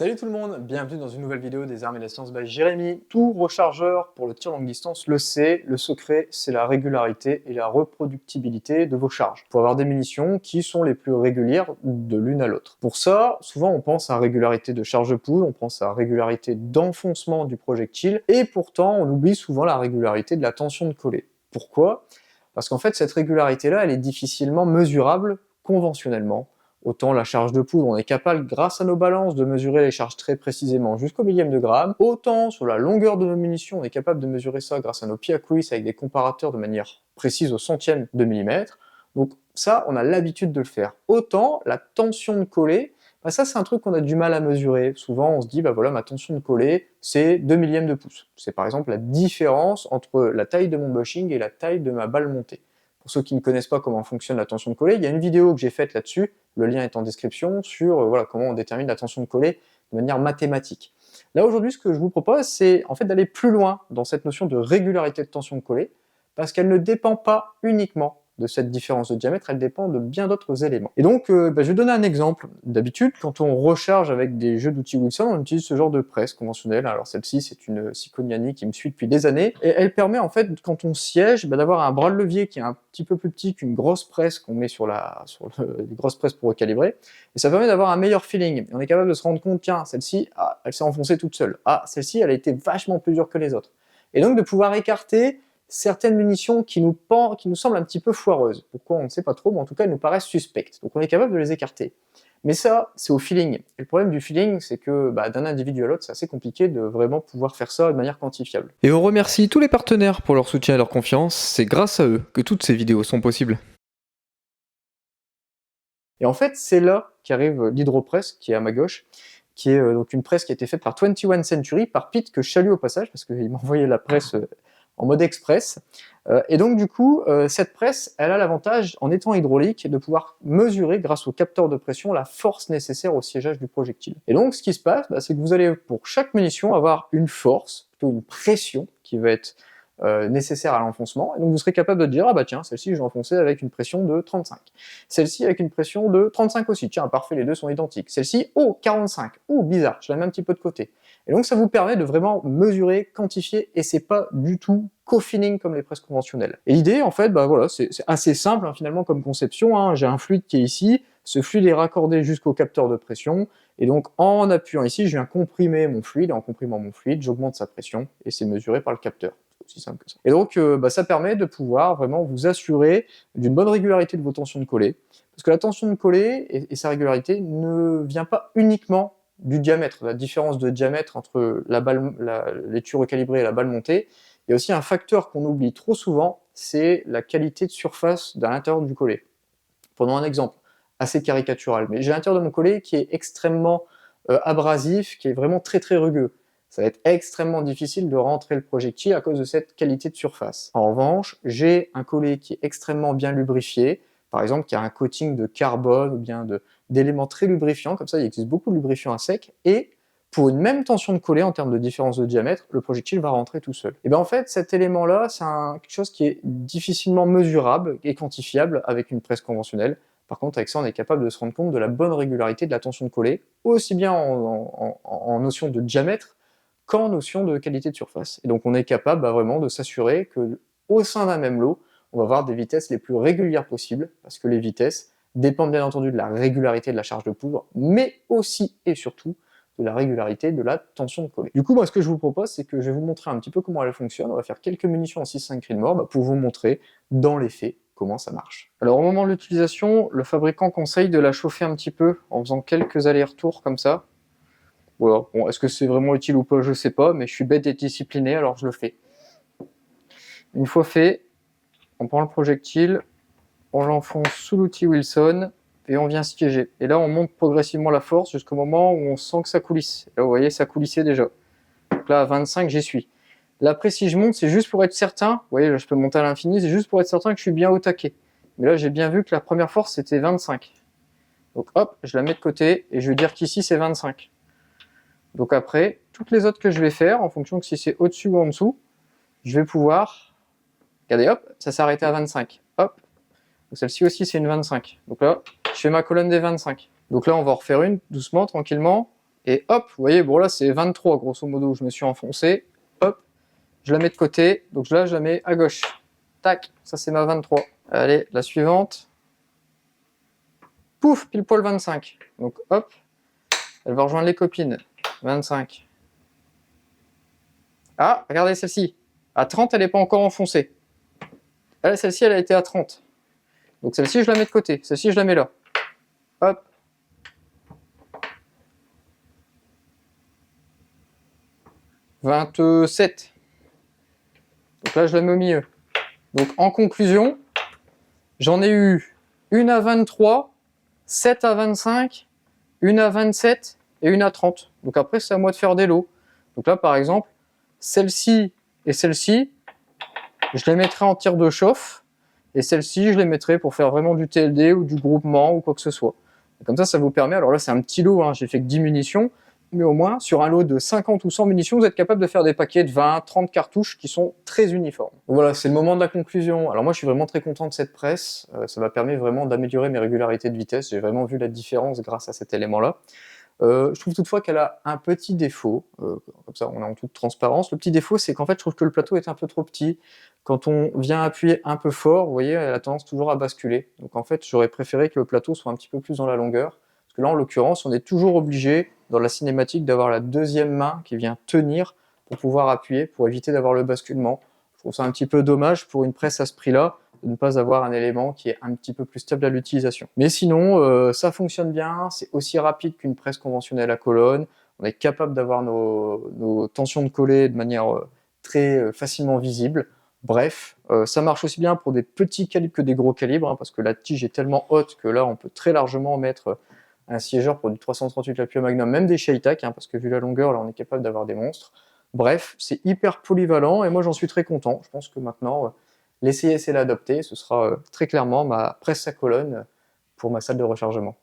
Salut tout le monde, bienvenue dans une nouvelle vidéo des armes et la science by Jérémy. Tout rechargeur pour le tir longue distance le sait, le secret c'est la régularité et la reproductibilité de vos charges. Pour avoir des munitions qui sont les plus régulières de l'une à l'autre. Pour ça, souvent on pense à régularité de charge de poudre, on pense à régularité d'enfoncement du projectile, et pourtant on oublie souvent la régularité de la tension de coller. Pourquoi? Parce qu'en fait cette régularité-là, elle est difficilement mesurable conventionnellement. Autant la charge de poudre, on est capable, grâce à nos balances, de mesurer les charges très précisément jusqu'au millième de gramme. Autant sur la longueur de nos munitions, on est capable de mesurer ça grâce à nos pieds à coulisse avec des comparateurs de manière précise au centième de millimètre. Donc ça, on a l'habitude de le faire. Autant la tension de coller, ça c'est un truc qu'on a du mal à mesurer. Souvent on se dit, voilà, ma tension de coller, c'est 2 millièmes de pouce. C'est par exemple la différence entre la taille de mon bushing et la taille de ma balle montée. Pour ceux qui ne connaissent pas comment fonctionne la tension de coller, il y a une vidéo que j'ai faite là-dessus, le lien est en description, sur voilà, comment on détermine la tension de coller de manière mathématique. Là aujourd'hui, ce que je vous propose, c'est en fait d'aller plus loin dans cette notion de régularité de tension de coller, parce qu'elle ne dépend pas uniquement de cette différence de diamètre, elle dépend de bien d'autres éléments. Et donc, je vais donner un exemple. D'habitude, quand on recharge avec des jeux d'outils Wilson, on utilise ce genre de presse conventionnelle. Alors celle-ci, c'est une Sikoniani qui me suit depuis des années, et elle permet en fait, quand on siège, d'avoir un bras de levier qui est un petit peu plus petit qu'une grosse presse qu'on met sur les grosses presses pour recalibrer, et ça permet d'avoir un meilleur feeling. Et on est capable de se rendre compte, tiens, celle-ci, elle s'est enfoncée toute seule. Ah, celle-ci, elle a été vachement plus dure que les autres. Et donc de pouvoir écarter certaines munitions qui nous semblent un petit peu foireuses. Pourquoi, on ne sait pas trop, mais en tout cas, elles nous paraissent suspectes. Donc on est capable de les écarter. Mais ça, c'est au feeling. Et le problème du feeling, c'est que d'un individu à l'autre, c'est assez compliqué de vraiment pouvoir faire ça de manière quantifiable. Et on remercie tous les partenaires pour leur soutien et leur confiance, c'est grâce à eux que toutes ces vidéos sont possibles. Et en fait, c'est là qu'arrive l'hydropresse, qui est à ma gauche, qui est donc une presse qui a été faite par 21 Century, par Pete, que je salue au passage, parce qu'il m'a envoyé la presse en mode express. Et donc du coup, cette presse, elle a l'avantage, en étant hydraulique, de pouvoir mesurer, grâce au capteur de pression, la force nécessaire au siégeage du projectile. Et donc ce qui se passe, c'est que vous allez, pour chaque munition, avoir une force, plutôt une pression, qui va être nécessaire à l'enfoncement, et donc vous serez capable de dire, ah tiens, celle-ci je vais enfoncer avec une pression de 35, celle-ci avec une pression de 35 aussi, tiens, parfait, les deux sont identiques, celle-ci, oh, 45, oh, bizarre, je la mets un petit peu de côté. Et donc ça vous permet de vraiment mesurer, quantifier, et c'est pas du tout co-feeling comme les presses conventionnelles. Et l'idée, en fait, voilà, c'est assez simple finalement comme conception, j'ai un fluide qui est ici, ce fluide est raccordé jusqu'au capteur de pression, et donc en appuyant ici, je viens comprimer mon fluide, et en comprimant mon fluide, j'augmente sa pression, et c'est mesuré par le capteur. Aussi simple que ça. Et donc ça permet de pouvoir vraiment vous assurer d'une bonne régularité de vos tensions de coller, parce que la tension de coller et sa régularité ne vient pas uniquement du diamètre, la différence de diamètre entre l'étui recalibré et la balle montée. Il y a aussi un facteur qu'on oublie trop souvent, c'est la qualité de surface de l'intérieur du collet. Prenons un exemple assez caricatural, mais j'ai l'intérieur de mon collet qui est extrêmement abrasif, qui est vraiment très très rugueux. Ça va être extrêmement difficile de rentrer le projectile à cause de cette qualité de surface. En revanche, j'ai un collet qui est extrêmement bien lubrifié, par exemple qui a un coating de carbone ou bien d'éléments très lubrifiants, comme ça il existe beaucoup de lubrifiants à sec, et pour une même tension de collet en termes de différence de diamètre, le projectile va rentrer tout seul. Et bien en fait, cet élément-là, c'est quelque chose qui est difficilement mesurable et quantifiable avec une presse conventionnelle. Par contre, avec ça, on est capable de se rendre compte de la bonne régularité de la tension de collet, aussi bien en notion de diamètre qu'en notion de qualité de surface. Et donc on est capable vraiment de s'assurer qu'au sein d'un même lot, on va avoir des vitesses les plus régulières possibles, parce que les vitesses dépendent bien entendu de la régularité de la charge de poudre, mais aussi et surtout de la régularité de la tension de coller. Du coup, ce que je vous propose, c'est que je vais vous montrer un petit peu comment elle fonctionne. On va faire quelques munitions en 6,5 Creedmoor pour vous montrer dans les faits comment ça marche. Alors au moment de l'utilisation, le fabricant conseille de la chauffer un petit peu en faisant quelques allers-retours comme ça. Voilà, bon, est-ce que c'est vraiment utile ou pas, je sais pas, mais je suis bête et discipliné, alors je le fais. Une fois fait, on prend le projectile, on l'enfonce sous l'outil Wilson, et on vient siéger. Et là, on monte progressivement la force jusqu'au moment où on sent que ça coulisse. Là, vous voyez, ça coulissait déjà. Donc là, à 25, j'y suis. Là, après, si je monte, c'est juste pour être certain, vous voyez, là, je peux monter à l'infini, c'est juste pour être certain que je suis bien au taquet. Mais là, j'ai bien vu que la première force, c'était 25. Donc hop, je la mets de côté, et je vais dire qu'ici, c'est 25. Donc après, toutes les autres que je vais faire, en fonction de si c'est au-dessus ou en dessous, je vais pouvoir... Regardez, hop, ça s'est arrêté à 25. Hop, celle-ci aussi, c'est une 25. Donc là, je fais ma colonne des 25. Donc là, on va en refaire une, doucement, tranquillement. Et hop, vous voyez, bon là c'est 23 grosso modo où je me suis enfoncé. Hop, je la mets de côté, donc là je la mets à gauche. Tac, ça c'est ma 23. Allez, la suivante. Pouf, pile poil 25. Donc hop, elle va rejoindre les copines. 25. Ah, regardez celle-ci. À 30, elle n'est pas encore enfoncée. Ah, celle-ci, elle a été à 30. Donc celle-ci, je la mets de côté. Celle-ci, je la mets là. Hop. « 27. Donc là, je la mets au milieu. Donc en conclusion, j'en ai eu une à 23, 7 à 25, une à 27 et une à 30. Donc après, c'est à moi de faire des lots. Donc là, par exemple, celle-ci et celle-ci, je les mettrai en tir de chauffe. Et celle-ci, je les mettrai pour faire vraiment du TLD ou du groupement ou quoi que ce soit. Et comme ça vous permet, alors là c'est un petit lot, hein, j'ai fait que 10 munitions, mais au moins sur un lot de 50 ou 100 munitions, vous êtes capable de faire des paquets de 20, 30 cartouches qui sont très uniformes. Donc voilà, c'est le moment de la conclusion. Alors moi je suis vraiment très content de cette presse, ça m'a permis vraiment d'améliorer mes régularités de vitesse, j'ai vraiment vu la différence grâce à cet élément-là. Je trouve toutefois qu'elle a un petit défaut, comme ça on est en toute transparence. Le petit défaut, c'est qu'en fait, je trouve que le plateau est un peu trop petit. Quand on vient appuyer un peu fort, vous voyez, elle a tendance toujours à basculer. Donc en fait, j'aurais préféré que le plateau soit un petit peu plus dans la longueur. Parce que là, en l'occurrence, on est toujours obligé, dans la cinématique, d'avoir la deuxième main qui vient tenir pour pouvoir appuyer, pour éviter d'avoir le basculement. Je trouve ça un petit peu dommage pour une presse à ce prix-là, de ne pas avoir un élément qui est un petit peu plus stable à l'utilisation. Mais sinon, ça fonctionne bien, c'est aussi rapide qu'une presse conventionnelle à colonne, on est capable d'avoir nos tensions de coller de manière très facilement visible. Bref, ça marche aussi bien pour des petits calibres que des gros calibres, hein, parce que la tige est tellement haute que là on peut très largement mettre un siégeur pour du 338 la Lapua Magnum, même des Shaitak, hein, parce que vu la longueur, là on est capable d'avoir des monstres. Bref, c'est hyper polyvalent et moi j'en suis très content. Je pense que maintenant, l'essayer c'est l'adopter, ce sera très clairement ma presse à colonne pour ma salle de rechargement.